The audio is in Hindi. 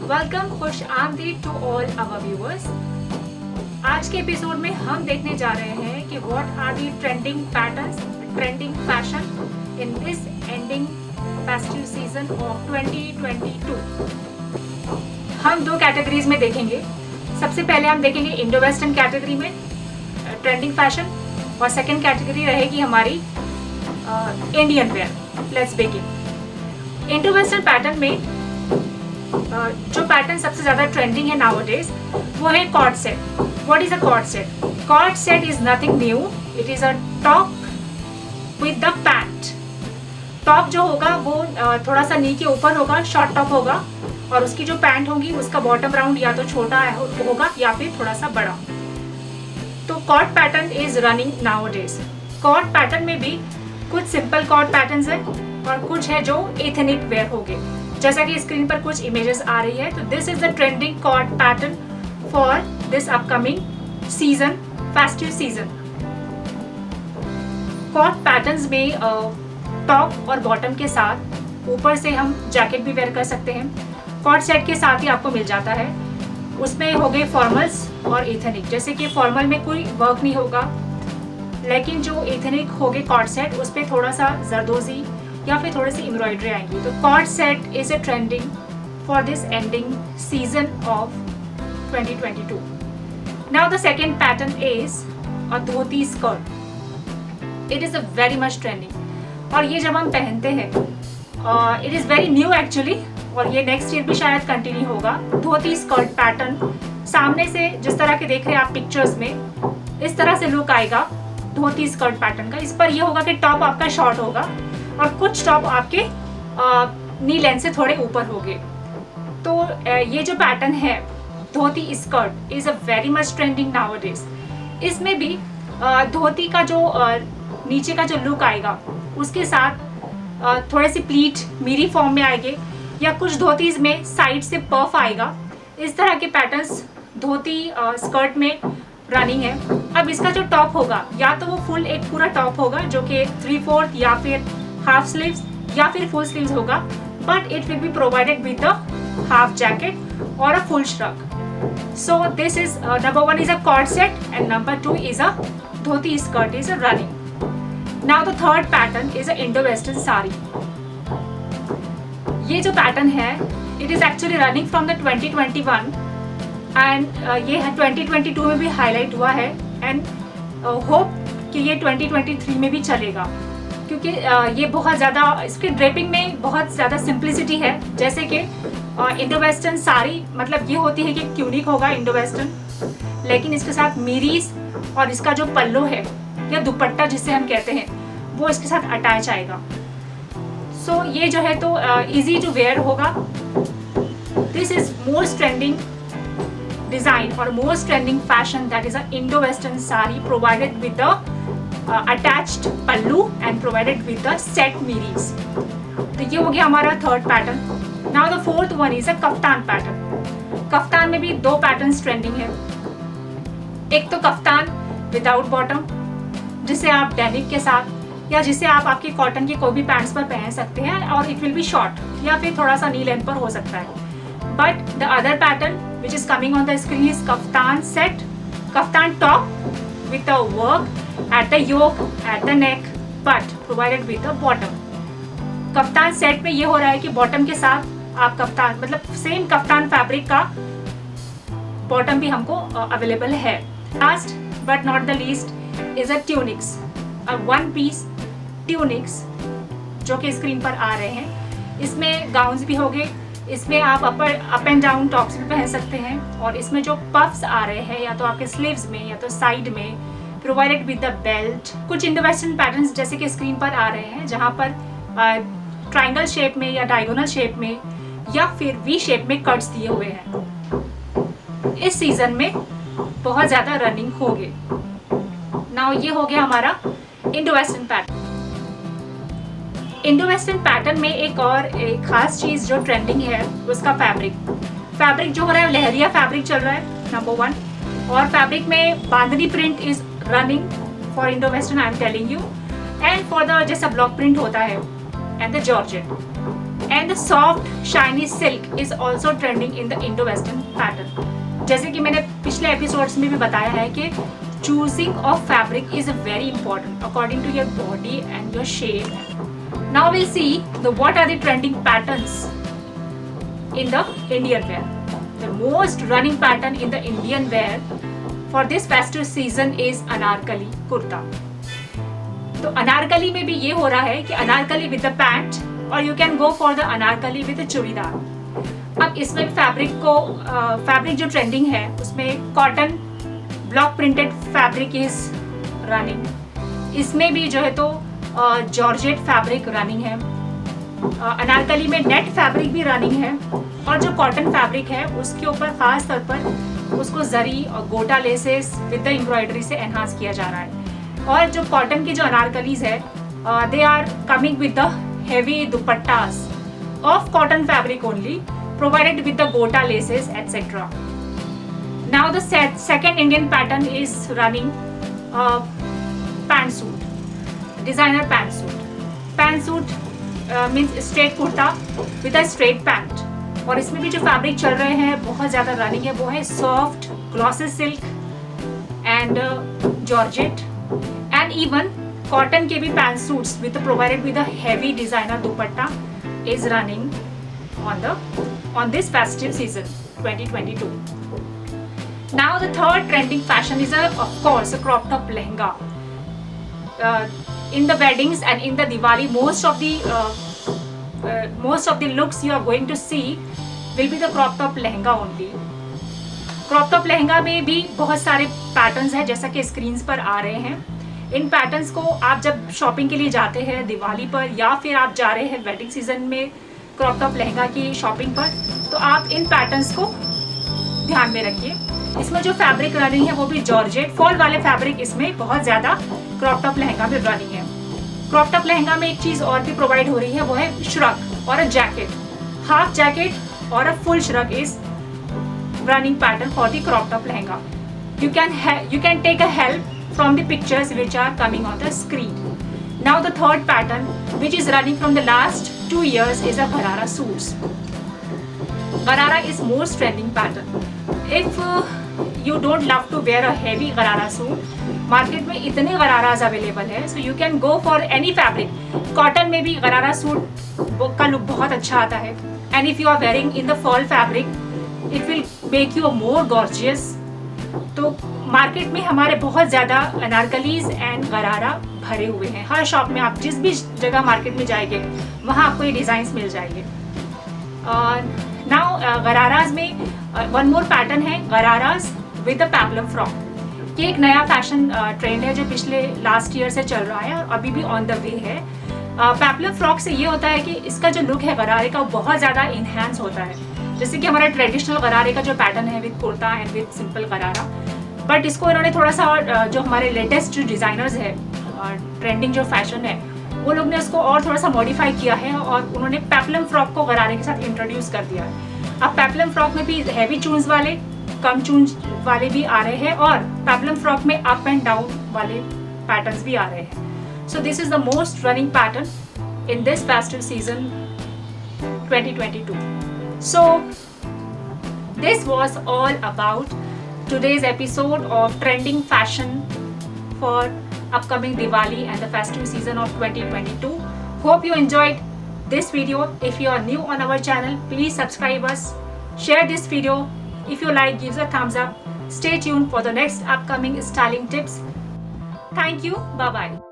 वेलकम खुश आमदीद टू ऑल आवर व्यूअर्स। आज के एपिसोड में हम देखने जा रहे हैं कि what are the trending patterns, trending fashion in this ending festive season of 2022। हम दो कैटेगरीज में देखेंगे। सबसे पहले हम देखेंगे इंडो वेस्टर्न कैटेगरी में ट्रेंडिंग फैशन, और सेकेंड कैटेगरी रहेगी हमारी Indian wear. Let's begin. Indo western pattern में जो पैटर्न सबसे ज़्यादा ट्रेंडिंग है नाउअडेज वो है cord set. What is a cord set? Cord set is nothing new, it is a top with the pant. Top जो होगा वो थोड़ा सा नी के ऊपर होगा, शॉर्ट टॉप होगा, और उसकी जो पैंट होगी उसका बॉटम राउंड या तो छोटा होगा या फिर थोड़ा सा बड़ा। तो cord pattern is running nowadays. Cord pattern में भी कुछ सिंपल कॉर्ड पैटर्न्स है और कुछ है जो एथनिक वेयर हो गए, जैसा कि स्क्रीन पर कुछ इमेजेस आ रही है। तो this is the trending cord pattern for this upcoming season, festive season. Cord patterns में टॉप और बॉटम के साथ ऊपर से हम जैकेट भी वेयर कर सकते हैं। कॉर्ड सेट के साथ ही आपको मिल जाता है। उसमें हो गए फॉर्मल्स और एथनिक। जैसे कि फॉर्मल में कोई वर्क नहीं होगा, लेकिन जो एथनिक हो गए कॉर्ड सेट उस पर थोड़ा सा जरदोजी या फिर थोड़ी सी एम्ब्रॉयडरी आएंगी। तो cord set is a trending for this ending season of 2022। Now the second pattern is a dhoti skirt. It is a very much trending, और ये जब हम पहनते हैं it is very new actually, और ये नेक्स्ट ईयर भी शायद कंटिन्यू होगा। धोती स्कर्ट पैटर्न सामने से जिस तरह के देख रहे हैं आप पिक्चर्स में, इस तरह से लुक आएगा धोती स्कर्ट पैटर्न का। इस पर यह होगा कि टॉप आपका शॉर्ट होगा और कुछ टॉप आपके नी लेंथ से थोड़े ऊपर होंगे। तो ये जो पैटर्न है dhoti skirt is a very much trending nowadays. इसमें भी धोती का जो नीचे का जो लुक आएगा उसके साथ थोड़े से प्लीट मीरी फॉर्म में आएंगे, या कुछ धोतीज में साइड से पफ आएगा। इस तरह के पैटर्न्स धोती स्कर्ट में रनिंग है। अब इसका जो टॉप होगा या तो वो फुल एक पूरा टॉप होगा जो कि 3/4 या फिर हाफ स्लीव्स या फिर फुल स्लीव्स होगा, but it will be provided with the half jacket और a full shrug. So this is number 1 is a cord set and number 2 is a dhoti skirt is a running. Now the third pattern is a Indo-Western sari. ये जो पैटर्न है it is actually running from the 2021 and ये 2022 में भी हाईलाइट हुआ है, and होप कि ये 2023 में भी चलेगा, क्योंकि ये बहुत ज़्यादा इसके ड्रेपिंग में बहुत ज़्यादा सिंप्लिसिटी है। जैसे कि इंडो वेस्टर्न साड़ी मतलब ये होती है कि ट्यूनिक होगा इंडो वेस्टर्न, लेकिन इसके साथ मीरीज और इसका जो पल्लो है या दुपट्टा जिसे हम कहते हैं वो इसके साथ अटैच आएगा। सो ये जो है तो इजी टू वेयर होगा। This is most trending design और most trending fashion, that is a Indo western sari provided with the attached pallu and provided with the set miris. तो ये हो गया हमारा third pattern. Now the fourth one is a kaftan pattern. Kaftan में भी दो पैटर्न्स ट्रेंडिंग है। एक तो कफ्तान विदाउट बॉटम, जिसे आप डेनिम के साथ या जिसे आप आपके कॉटन के कोई भी पैंट्स पर पहन सकते हैं, और इट विल बी शॉर्ट या फिर थोड़ा सा नी लेंथ पर हो सकता है। But the other pattern which is coming on the screen is kaftan set, kaftan top with a work at the yoke, at the neck, but provided with a bottom. Kaftan set में ये हो रहा है कि बॉटम के साथ आप कफ्तान मतलब सेम कफ्तान फैब्रिक का बॉटम भी हमको अवेलेबल है। Last but not the least is a tunics, a one piece tunics जो कि स्क्रीन पर आ रहे हैं। इसमें गाउन्स भी हो गए, इसमें आप अप एंड डाउन टॉप्स भी पहन सकते हैं, और इसमें जो पफ्स आ रहे हैं या तो आपके स्लीव्स में या तो साइड में, प्रोवाइडेड विद द बेल्ट। कुछ इंडो वेस्टर्न पैटर्न्स जैसे कि स्क्रीन पर आ रहे हैं जहाँ पर ट्राइंगल शेप में या डायगोनल शेप में या फिर वी शेप में कट्स दिए हुए हैं। इस सीजन में बहुत ज़्यादा रनिंग हो गए। नाउ ये हो गया हमारा Indo western pattern. Indo western pattern में एक खास चीज़ जो ट्रेंडिंग है उसका फैब्रिक जो हो रहा है लहरिया फैब्रिक चल रहा है नंबर 1, और फैब्रिक में bandhani print is running for Indo western, I am telling you, and for the जैसा ब्लॉक प्रिंट होता है and the georgette. And the soft shiny silk is also trending in the Indo western pattern. जैसे कि मैंने पिछले एपिसोड्स में भी बताया है कि choosing of fabric is very important according to your body and your shape. Now will see the what are the trending patterns in the Indian wear. The most running pattern in the Indian wear for this festive season is Anarkali kurta. तो अनारकली में भी ये हो रहा है कि अनारकली विद द पैंट और you can go for the Anarkali with churidar. अब इसमें फैब्रिक जो ट्रेंडिंग है उसमें cotton block printed fabric is running. इसमें भी जो है तो जॉर्जेट फैब्रिक रनिंग है। अनारकली में नेट फैब्रिक भी रनिंग है और जो कॉटन फैब्रिक है उसके ऊपर खास तौर पर उसको जरी और गोटा लेसेस विद द एम्ब्रॉयडरी से एनहांस किया जा रहा है। और जो कॉटन की जो अनारकलीज है they are coming with the heavy dupattas of cotton fabric only provided with the gota laces etcetera. Now the second Indian pattern is running pant suit, designer pant suit. Pant suit means straight kurta with a straight pant और इसमें भी जो फैब्रिक चल रहे हैं बहुत ज़्यादा रनिंग है वो है soft glossy silk and georgette and even cotton के भी pant suits with provided with a heavy designer dupatta is running on this festive season 2022. Now the third trending fashion is of course a crop top lehenga. In the weddings and in the Diwali, most of the looks you are going to see will be the crop top lehenga only. crop top lehenga में भी बहुत सारे पैटर्न्स हैं जैसा कि स्क्रीन्स पर आ रहे हैं। इन पैटर्न्स को आप जब शॉपिंग के लिए जाते हैं दिवाली पर या फिर आप जा रहे हैं वेडिंग सीजन में क्रॉप टॉप लहंगा की शॉपिंग पर, तो आप इन पैटर्न्स को ध्यान में रखिए। इसमें जो फैब्रिक रनिंग है वो भी जॉर्जेट फॉल वाले फैब्रिक इसमें बहुत ज़्यादा क्रॉप टॉप लहंगा में रनिंग है। क्रॉप टॉप लहंगा में एक चीज़ और भी प्रोवाइड हो रही है वो है श्रग और अ जैकेट, हाफ जैकेट और a full shrug is running pattern for the crop top lehenga. You can take a help from the pictures which are coming on the screen. Now the third pattern which is running from the last 2 years is a Gharara suits. Gharara is most trending pattern. If you don't love to wear a heavy Gharara suit, market में इतने गराराज अवेलेबल है, so you can go for any fabric. Cotton में भी गरारा सूट का लुक बहुत अच्छा आता है and if you are wearing in the fall fabric, it will make you more gorgeous. तो मार्केट में हमारे बहुत ज़्यादा अनारकलीज एंड गरारा भरे हुए हैं। हर शॉप में आप जिस भी जगह मार्केट में जाएंगे वहाँ आपको ये डिज़ाइंस मिल जाएंगे। नाउ गराराज में वन मोर पैटर्न है गराराज विद अ पेप्लम फ्रॉक। ये एक नया फैशन ट्रेंड है जो पिछले लास्ट ईयर से चल रहा है और अभी भी ऑन द वे है। पेप्लम फ्रॉक से ये होता है कि इसका जो लुक है गरारे का वो बहुत ज़्यादा इन्हांस होता है, जैसे कि हमारा ट्रेडिशनल गरारे का जो पैटर्न है with kurta and with simple गरारा, बट इसको इन्होंने थोड़ा सा जो हमारे लेटेस्ट जो डिज़ाइनर्स है ट्रेंडिंग जो फैशन है वो लोग ने उसको और थोड़ा सा मॉडिफाई किया है और उन्होंने पेप्लम फ्रॉक को गरारे के साथ इंट्रोड्यूस कर दिया है। अब पेप्लम फ्रॉक में भी हैवी चून्स वाले कम चून्स वाले भी आ रहे हैं और पेप्लम फ्रॉक में अप एंड डाउन वाले पैटर्न्स भी आ रहे हैं। सो this is the most running pattern in this festive season 2022. So this was all about today's episode of trending fashion for upcoming Diwali and the festive season of 2022. Hope you enjoyed this video. If you are new on our channel, please subscribe us, share this video. If you like, give a thumbs up. Stay tuned for the next upcoming styling tips. Thank you. Bye bye.